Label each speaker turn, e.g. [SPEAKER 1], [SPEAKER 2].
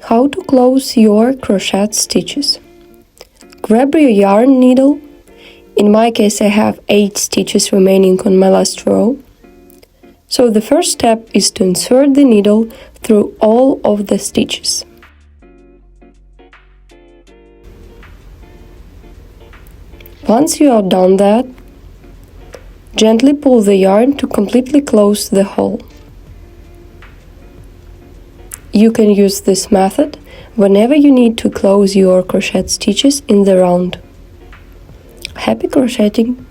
[SPEAKER 1] How to close your crochet stitches. Grab your yarn needle. In my case, I have 8 stitches remaining on my last row. So the first step is to insert the needle through all of the stitches. Once you are done that, gently pull the yarn to completely close the hole. You can use this method whenever you need to close your crochet stitches in the round. Happy crocheting!